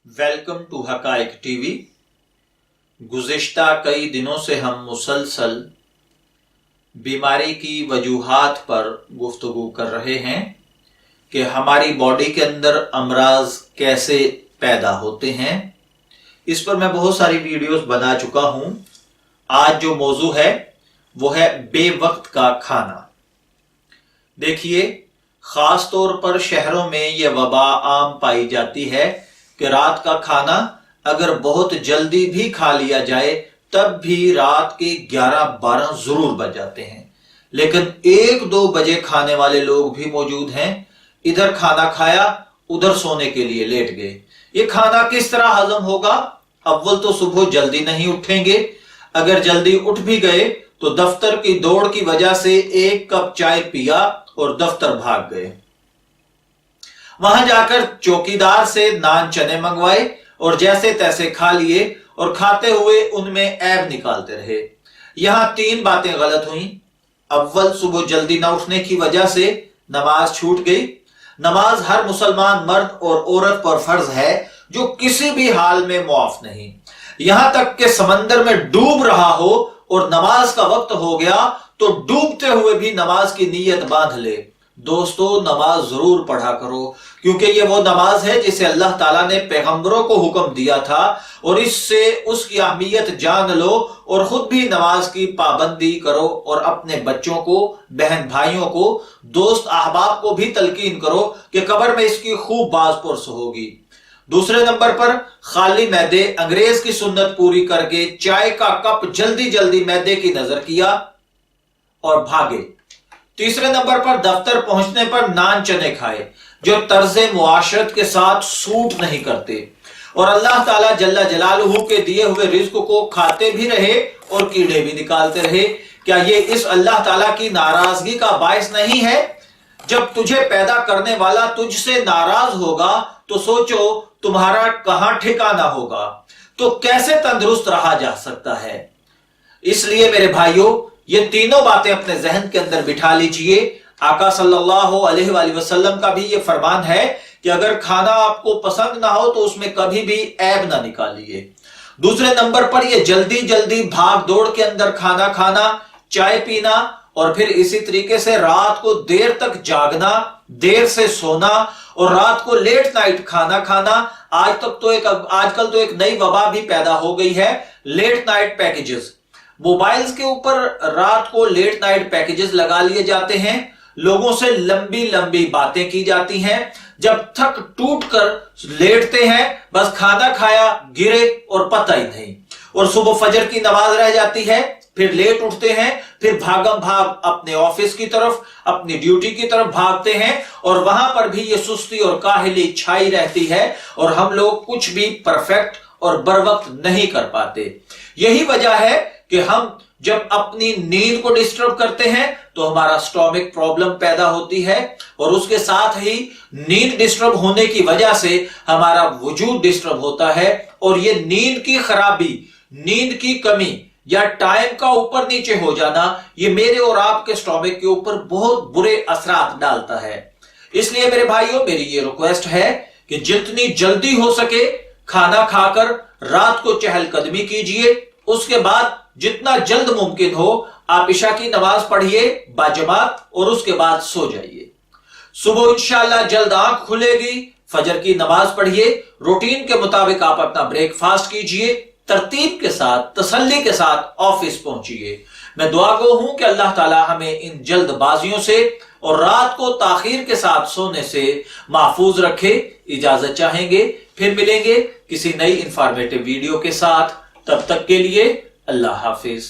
Welcome to Haqaiq TV. गुज़िश्ता कई दिनों से हम मुसलसल बीमारी की वजूहात पर गुफ्तगू कर रहे हैं कि हमारी बॉडी के अंदर अमराज कैसे पैदा होते हैं। इस पर मैं बहुत सारी वीडियोस बना चुका हूं। आज जो मौजू है वो है बेवक्त का खाना। देखिए, खास तौर पर शहरों में यह वबा आम पाई जाती है कि रात का खाना अगर बहुत जल्दी भी खा लिया जाए तब भी रात के 11-12 जरूर बज जाते हैं, लेकिन 1-2 बजे खाने वाले लोग भी मौजूद हैं। इधर खाना खाया, उधर सोने के लिए लेट गए। ये खाना किस तरह हजम होगा? अव्वल तो सुबह जल्दी नहीं उठेंगे, अगर जल्दी उठ भी गए तो दफ्तर की दौड़ की वजह से 1 कप चाय पिया और दफ्तर भाग गए। वहां जाकर चौकीदार से नान चने मंगवाए और जैसे तैसे खा लिए और खाते हुए उनमें ऐब निकालते रहे। यहां 3 बातें गलत हुई। अव्वल, सुबह जल्दी न उठने की वजह से नमाज छूट गई। नमाज हर मुसलमान मर्द और औरत पर फर्ज है, जो किसी भी हाल में मुआफ नहीं। यहां तक कि समंदर में डूब रहा हो और नमाज का वक्त हो गया तो डूबते हुए भी नमाज की नीयत बांध ले। दोस्तों, नमाज जरूर पढ़ा करो, क्योंकि ये वो नमाज है जिसे अल्लाह ताला ने पैगंबरों को हुक्म दिया था, और इससे उसकी अहमियत जान लो और खुद भी नमाज की पाबंदी करो और अपने बच्चों को, बहन भाइयों को, दोस्त अहबाब को भी तलकीन करो कि कब्र में इसकी खूब बाज पुरस होगी। दूसरे नंबर पर, खाली मैदे अंग्रेज की सुन्नत पूरी करके चाय का कप जल्दी जल्दी मैदे की नजर किया और भागे। तीसरे नंबर पर, दफ्तर पहुंचने पर नान चने खाए, जो तर्जे मुआशरत के साथ सूट नहीं करते, और अल्लाह ताला जल्ला जलालहू के दिए हुए रिज्क को खाते भी रहे और कीड़े भी निकालते रहे। क्या ये इस अल्लाह ताला की नाराजगी का बायस नहीं है? जब तुझे पैदा करने वाला तुझसे नाराज होगा तो सोचो तुम्हारा कहां ठिकाना होगा। तो कैसे तंदुरुस्त रहा जा सकता है? इसलिए मेरे भाइयों, ये तीनों बातें अपने जहन के अंदर बिठा लीजिए। आका सल्लल्लाहु अलैहि वसल्लम का भी ये फरमान है कि अगर खाना आपको पसंद ना हो तो उसमें कभी भी ऐब ना निकालिए। दूसरे नंबर पर, ये जल्दी जल्दी भाग दौड़ के अंदर खाना खाना, चाय पीना और फिर इसी तरीके से रात को देर तक जागना, देर से सोना और रात को लेट नाइट खाना खाना। आजकल तो एक नई वबा भी पैदा हो गई है, लेट नाइट पैकेजेस। मोबाइल्स के ऊपर रात को लेट नाइट पैकेजेस लगा लिए जाते हैं, लोगों से लंबी लंबी बातें की जाती हैं, जब थक टूट कर लेटते हैं बस खाना खाया, गिरे और पता ही नहीं, और सुबह फजर की नमाज रह जाती है। फिर लेट उठते हैं, फिर भागम भाग अपने ऑफिस की तरफ, अपनी ड्यूटी की तरफ भागते हैं, और वहां पर भी ये सुस्ती और काहिली छाई रहती है और हम लोग कुछ भी परफेक्ट और बरवक्त नहीं कर पाते। यही वजह है कि हम जब अपनी नींद को डिस्टर्ब करते हैं तो हमारा स्टोमिक प्रॉब्लम पैदा होती है, और उसके साथ ही नींद डिस्टर्ब होने की वजह से हमारा वजूद डिस्टर्ब होता है। और ये नींद की खराबी, नींद की कमी या टाइम का ऊपर नीचे हो जाना, ये मेरे और आपके स्टोमिक के ऊपर बहुत बुरे असरात डालता है। इसलिए मेरे भाइयों, मेरी ये रिक्वेस्ट है कि जितनी जल्दी हो सके खाना खाकर रात को चहलकदमी कीजिए। उसके बाद जितना जल्द मुमकिन हो आप इशा की नमाज पढ़िए बाजमात और उसके बाद सो जाइए। सुबह इंशाअल्लाह जल्द आंख खुलेगी, फजर की नमाज पढ़िए, रूटीन के मुताबिक आप अपना ब्रेकफास्ट कीजिए, तरतीब के साथ, तसल्ली के साथ ऑफिस पहुंचिए। मैं दुआ गो हूं कि अल्लाह ताला हमें इन जल्दबाजियों से और रात को ताखीर के साथ सोने से महफूज रखे। इजाजत चाहेंगे, फिर मिलेंगे किसी नई इंफॉर्मेटिव वीडियो के साथ। तब तक के लिए अल्लाह हाफिज।